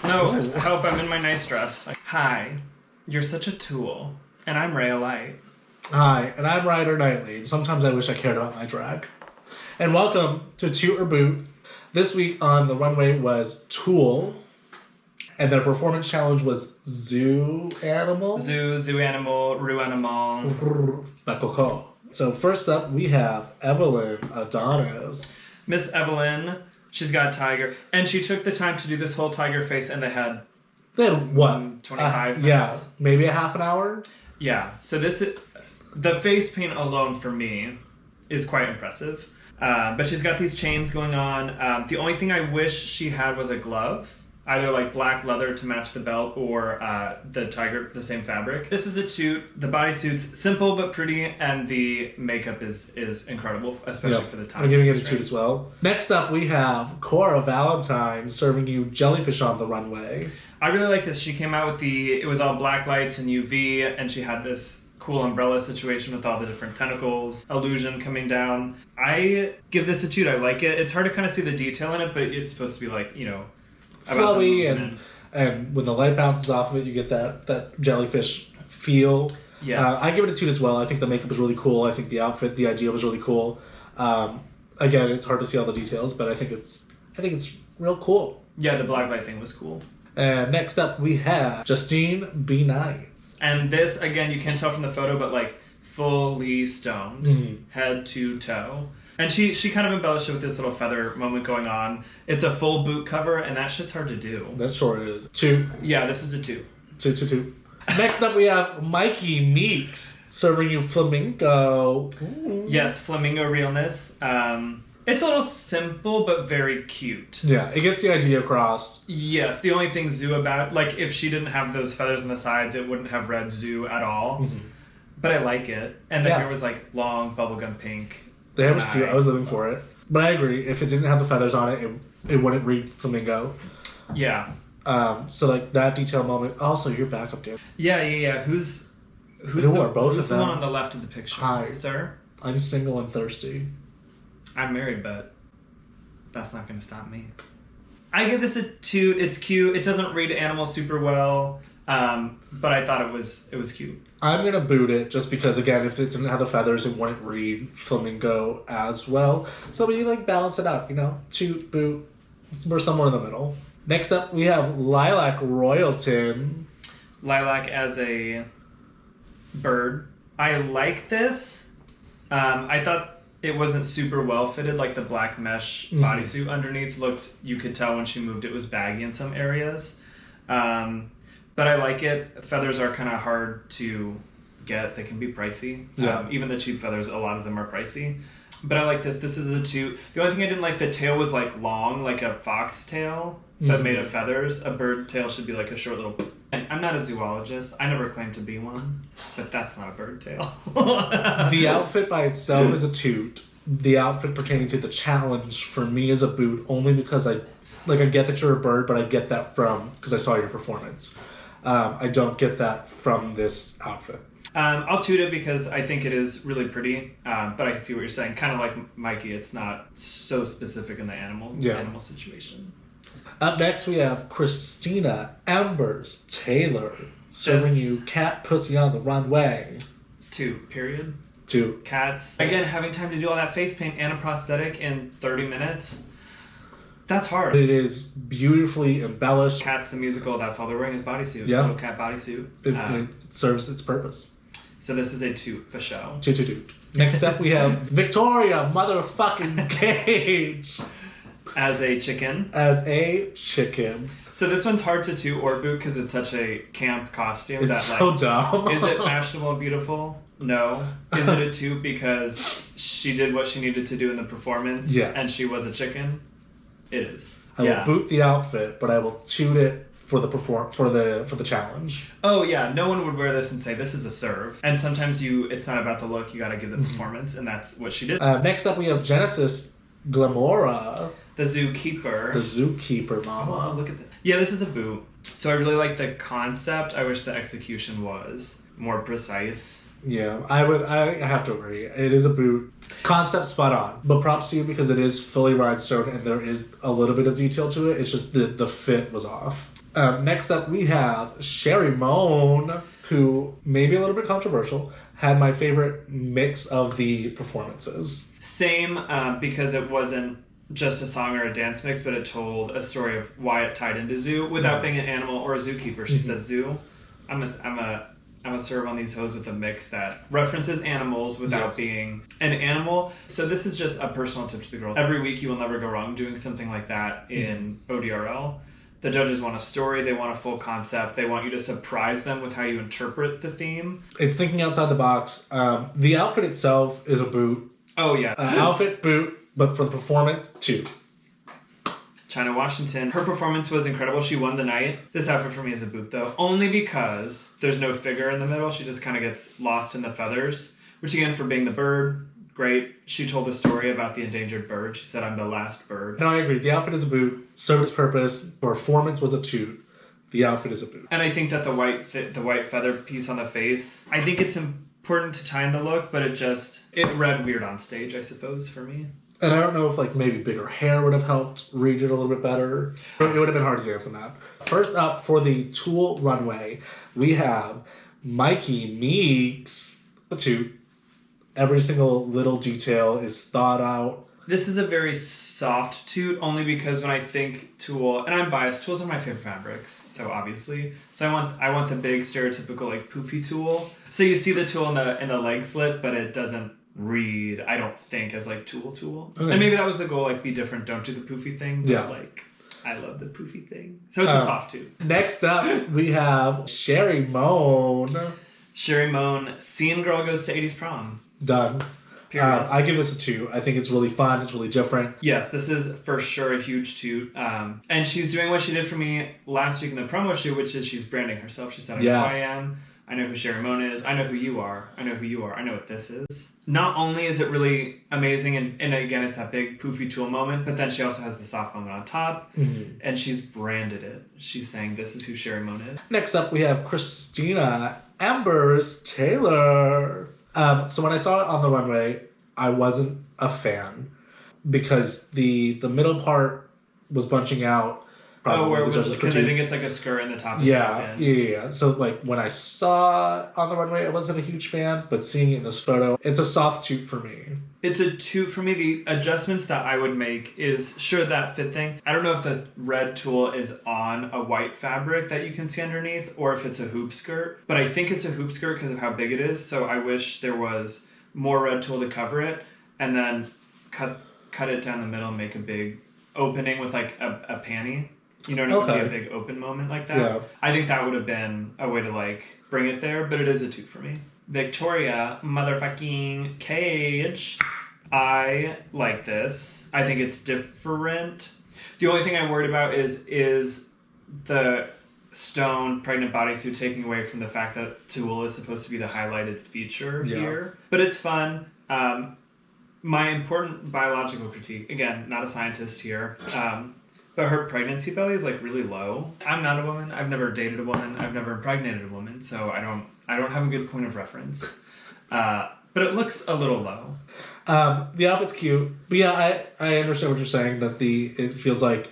No, help, I'm in my nice dress. Hi, you're such a tool, and I'm Rayalite. Hi, and I'm Ryder Knightley. Sometimes I wish I cared about my drag. And welcome to Toot or Boot. This week on the runway was Tulle, and their performance challenge was Zoo Animal. Zoo Animal, Rue Animal. Bakoko. So first up, we have Evelyn Adonis. Miss Evelyn, she's got a tiger, and she took the time to do this whole tiger face, and they had what? 25 minutes? Yeah, maybe a half an hour? Yeah, so the face paint alone for me is quite impressive. But she's got these chains going on. The only thing I wish she had was a glove. Either like black leather to match the belt or the same fabric. This is a toot. The bodysuit's simple but pretty, and the makeup is incredible, especially for the time. I'm giving it a toot as well. Next up, we have Cora Valentine serving you jellyfish on the runway. I really like this. She came out with it was all black lights and UV, and she had this cool umbrella situation with all the different tentacles, illusion coming down. I give this a toot. I like it. It's hard to kind of see the detail in it, but it's supposed to be like, flowy, and when the light bounces off of it, you get that jellyfish feel. Yes. I give it a toot as well. I think the makeup was really cool. I think the outfit, the idea was really cool. Again, it's hard to see all the details, but I think it's real cool. Yeah, the black light thing was cool. And next up, we have Justine B. Nice. And this, again, you can't tell from the photo, but like fully stoned, head to toe. And she kind of embellished it with this little feather moment going on. It's a full boot cover, and that shit's hard to do. That sure is. Toot. Yeah, this is a toot. Toot. Next up, we have Mikey Meeks serving you flamingo. Ooh. Yes, flamingo realness. It's a little simple, but very cute. Yeah, it gets the idea across. Yes, the only thing zoo about, like, if she didn't have those feathers on the sides, it wouldn't have read zoo at all. Mm-hmm. But I like it. And the hair was, like, long, bubblegum pink. The hair was cute. I was living for it. But I agree. If it didn't have the feathers on it, it wouldn't read flamingo. Yeah. So, like, that detail moment. Also, your backup dancer. Yeah. Who's are both of them? The one on the left of the picture? Hi. Sir? I'm single and thirsty. I'm married, but that's not going to stop me. I give this a toot. It's cute. It doesn't read animal super well, but I thought it was cute. I'm going to boot it just because, again, if it didn't have the feathers, it wouldn't read flamingo as well. So we like balance it out, Toot, boot. We're somewhere in the middle. Next up, we have Lilac Royalton. Lilac as a bird. I like this. I thought it wasn't super well fitted, like the black mesh bodysuit underneath you could tell when she moved it was baggy in some areas. But I like it. Feathers are kind of hard to get. They can be pricey. Yeah. Even the cheap feathers, a lot of them are pricey. But I like this. This is a toot. The only thing I didn't like, the tail was like long, like a fox tail, but made of feathers. A bird tail should be like a short little... And I'm not a zoologist. I never claimed to be one, but that's not a bird tail. The outfit by itself is a toot. The outfit pertaining to the challenge for me is a boot, only because I get that you're a bird, but I get that because I saw your performance. I don't get that from this outfit. I'll toot it because I think it is really pretty, but I see what you're saying. Kind of like Mikey, it's not so specific in the animal situation. Up next, we have Christina Embers Taylor serving you cat pussy on the runway. Toot, period. Toot. Cats. Again, having time to do all that face paint and a prosthetic in 30 minutes, that's hard. It is beautifully embellished. Cats the musical, that's all they're wearing is bodysuit. Yeah. Little cat bodysuit. It serves its purpose. So this is a toot for show. Toot. Next up, we have Victoria motherfucking Cage. As a chicken. So this one's hard to toot or boot because it's such a camp costume. It's so dumb. Is it fashionable and beautiful? No. Is it a toot because she did what she needed to do in the performance? Yes. And she was a chicken? It is. I will boot the outfit, but I will toot it for the challenge. Oh yeah, no one would wear this and say this is a serve. And sometimes it's not about the look, you gotta give the performance, and that's what she did. Next up we have Genesis Glamora. The zookeeper. The zookeeper, mama. Oh, look at that. Yeah, this is a boot. So I really like the concept. I wish the execution was more precise. Yeah, I have to agree. It is a boot. Concept spot on. But props to you because it is fully rhinestone and there is a little bit of detail to it. It's just the fit was off. Next up, we have Sherry Moan, who may be a little bit controversial, had my favorite mix of the performances. Same, because it wasn't just a song or a dance mix, but it told a story of why it tied into zoo without being an animal or a zookeeper. She said zoo. I'm a serve on these hoes with a mix that references animals without being an animal. So this is just a personal tip to the girls. Every week you will never go wrong doing something like that in ODRL. The judges want a story, they want a full concept, they want you to surprise them with how you interpret the theme. It's thinking outside the box. The outfit itself is a boot. Oh yeah. Outfit, boot, but for the performance, Toot. China Washington, her performance was incredible. She won the night. This outfit for me is a boot though, only because there's no figure in the middle. She just kind of gets lost in the feathers, which again, for being the bird, great. She told a story about the endangered bird. She said, I'm the last bird. No, I agree. The outfit is a boot. Served its purpose. Performance was a Toot. The outfit is a boot. And I think that the white feather piece on the face, I think it's important to tie in the look, but it read weird on stage, I suppose, for me. And I don't know if like maybe bigger hair would have helped read it a little bit better. It would have been hard to dance on that. First up for the Tulle runway, we have Mikey Meeks, the Toot. Every single little detail is thought out. This is a very soft Toot, only because when I think Tulle, and I'm biased, Tulle's one of my favorite fabrics, so obviously. So I want the big stereotypical like poofy Tulle. So you see the Tulle in the leg slit, but it doesn't read, I don't think, as like Tulle. Okay. And maybe that was the goal, like be different, don't do the poofy thing. But like, I love the poofy thing. So it's a soft Toot. Next up, we have Sherry Moan. Sherry Moan, Scene Girl goes to 80s prom. Done. I give this a 2. I think it's really fun. It's really different. Yes, this is for sure a huge Toot. And she's doing what she did for me last week in the promo shoot, which is she's branding herself. She said, I know who I am. I know who Sherry Moan is. I know who you are. I know who you are. I know what this is. Not only is it really amazing, and again, it's that big poofy Tulle moment, but then she also has the soft moment on top, and she's branded it. She's saying, this is who Sherry Moan is. Next up, we have Christina Embers Taylor. So when I saw it on the runway, I wasn't a fan because the middle part was bunching out. Where it was, because I think it's like a skirt and the top is tucked in. Yeah. So like when I saw it on the runway, I wasn't a huge fan, but seeing it in this photo, it's a soft Toot for me. It's a Toot for me. The adjustments that I would make is, sure, that fit thing. I don't know if the red Tulle is on a white fabric that you can see underneath, or if it's a hoop skirt, but I think it's a hoop skirt because of how big it is, so I wish there was more red Tulle to cover it, and then cut it down the middle and make a big opening with like a panty. You know, and it would be a big open moment like that. Yeah. I think that would have been a way to like bring it there, but it is a Toot for me. Victoria motherfucking Cage. I like this. I think it's different. The only thing I'm worried about is the stone pregnant bodysuit taking away from the fact that Tulle is supposed to be the highlighted feature here. But it's fun. My important biological critique, again, not a scientist here, but her pregnancy belly is like really low. I'm not a woman. I've never dated a woman. I've never impregnated a woman, so I don't have a good point of reference. But it looks a little low. The outfit's cute, but yeah, I understand what you're saying. That it feels like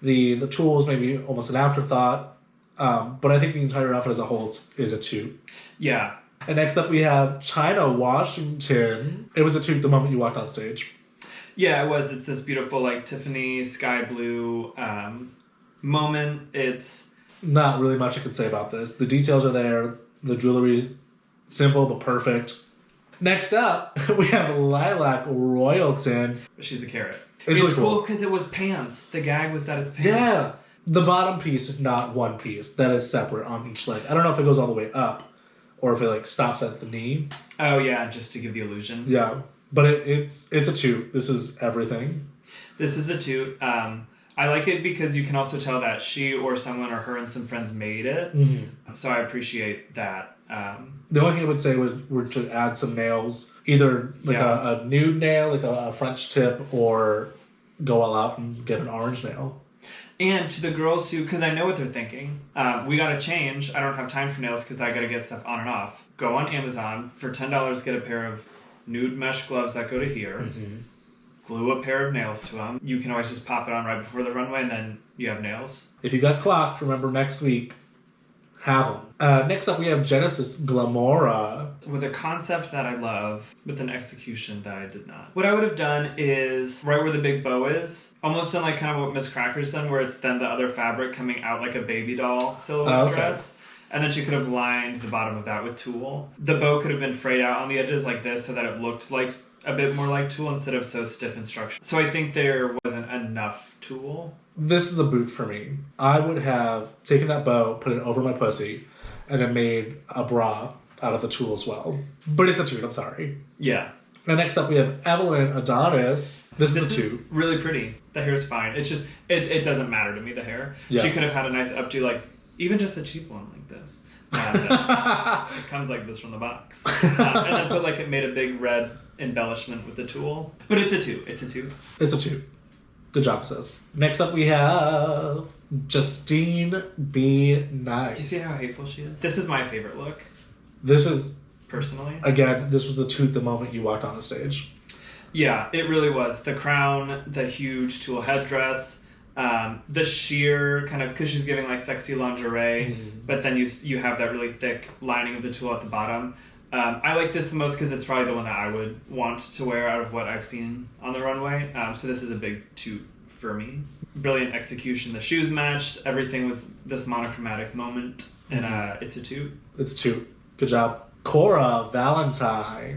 the Tulle is maybe almost an afterthought. But I think the entire outfit as a whole is a Toot. Yeah. And next up we have China Washington. It was a Toot the moment you walked on stage. Yeah, it was. It's this beautiful, like, Tiffany sky blue moment. It's not really much I could say about this. The details are there. The jewelry's simple but perfect. Next up, we have Lilac Royalton. She's a carrot. It's really cool because it was pants. The gag was that it's pants. Yeah. The bottom piece is not one piece. That is separate on each leg. I don't know if it goes all the way up or if it like stops at the knee. Oh, yeah, just to give the illusion. Yeah. But it's a Toot. This is everything. This is a Toot. I like it because you can also tell that she or someone or her and some friends made it. Mm-hmm. So I appreciate that. The only thing I would say were to add some nails. Either like a nude nail, like a French tip, or go all out and get an orange nail. And to the girls who, because I know what they're thinking, we gotta change. I don't have time for nails because I gotta get stuff on and off. Go on Amazon for $10. Get a pair of nude mesh gloves that go to here. Mm-hmm. Glue a pair of nails to them. You can always just pop it on right before the runway, and then you have nails. If you got clocked, remember next week, have them. Next up, we have Genesis Glamora. With a concept that I love, with an execution that I did not. What I would have done is, right where the big bow is, almost done like kind of what Miss Cracker's done, where it's then the other fabric coming out like a baby doll silhouette dress. And then she could have lined the bottom of that with tulle. The bow could have been frayed out on the edges like this so that it looked like a bit more like tulle instead of so stiff and structured. So I think there wasn't enough tulle. This is a boot for me. I would have taken that bow, put it over my pussy, and then made a bra out of the tulle as well. But it's a toot, I'm sorry. Yeah. And next up we have Evelyn Adonis. This is a toot. Really pretty. The hair's fine. It's just, it doesn't matter to me, the hair. Yeah. She could have had a nice updo, like, even just a cheap one like this. It comes like this from the box. And then put like, it made a big red embellishment with the tulle. But it's a toot. It's a toot. It's a toot. Good job, sis. Next up we have Justine B. Knight. Do you see how hateful she is? This is my favorite look. This is, personally. again, this was a toot the moment you walked on the stage. Yeah, it really was. The crown, the huge tulle headdress, the sheer kind of, because she's giving like sexy lingerie, but then you have that really thick lining of the tulle at the bottom. I like this the most because it's probably the one that I would want to wear out of what I've seen on the runway. So this is a big toot for me. Brilliant execution. The shoes matched. Everything was this monochromatic moment, and it's a toot. It's a toot. Good job. Cora Valentine.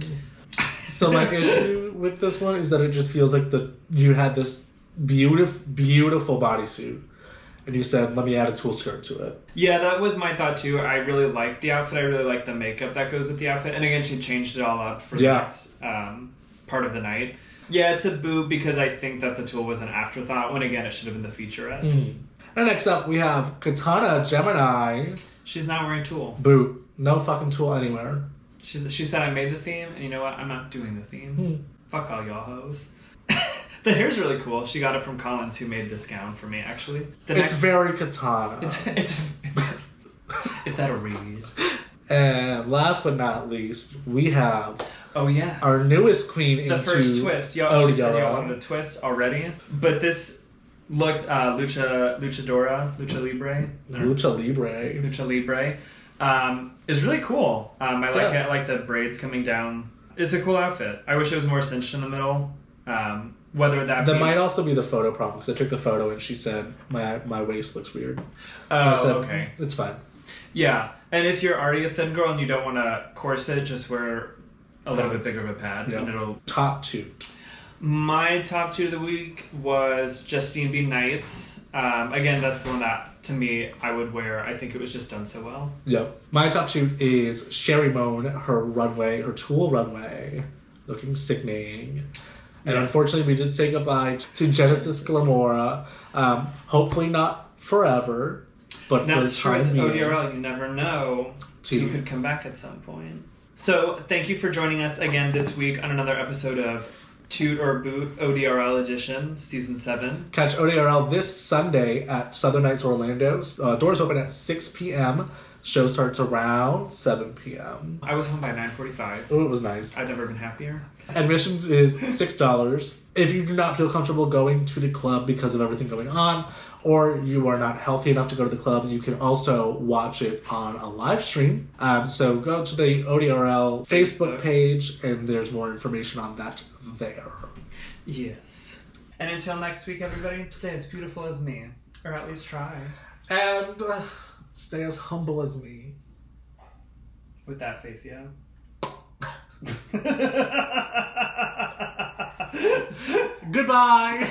So my issue with this one is that it just feels like you had this beautiful bodysuit, and you said, let me add a tulle skirt to it. Yeah, that was my thought too. I really liked the outfit. I really liked the makeup that goes with the outfit. And again, she changed it all up for the next part of the night. Yeah, it's a boo because I think that the tulle was an afterthought, when again, it should have been the featurette. And next up, we have Katana Gemini. She's not wearing tulle. Boo. No fucking tulle anywhere. She said, I made the theme, and you know what? I'm not doing the theme. Fuck all y'all hoes. The hair's really cool. She got it from Collins, who made this gown for me, actually. It's very Katana. Is that a read? And last but not least, we have our newest queen the into first twist. She said y'all wanted a twist already. But this look, Lucha Libre, is really cool. I like it. I like the braids coming down. It's a cool outfit. I wish it was more cinched in the middle. Whether that might also be the photo problem, because I took the photo and she said my waist looks weird. Okay. It's fine. Yeah, and if you're already a thin girl and you don't want a corset, just wear a little bit bigger of a pad, and it'll. Top toot. My top toot of the week was Justine B. Knight's. Again, that's the one that, to me, I would wear. I think it was just done so well. Yep. My top toot is Sherry Moan, her tulle runway, looking sickening. And unfortunately, we did say goodbye to Genesis Glamora. Hopefully not forever, but that's for the time true. It's being. ODRL. You never know. You could come back at some point. So thank you for joining us again this week on another episode of Toot or Boot ODRL Edition, Season 7. Catch ODRL this Sunday at Southern Nights Orlando. Doors open at 6 p.m. Show starts around 7 p.m. I was home by 9:45. Oh, it was nice. I've never been happier. Admissions is $6. If you do not feel comfortable going to the club because of everything going on, or you are not healthy enough to go to the club, you can also watch it on a live stream. So go to the ODRL Facebook page, and there's more information on that there. Yes. And until next week, everybody, stay as beautiful as me. Or at least try. And stay as humble as me. With that face, yeah. Goodbye.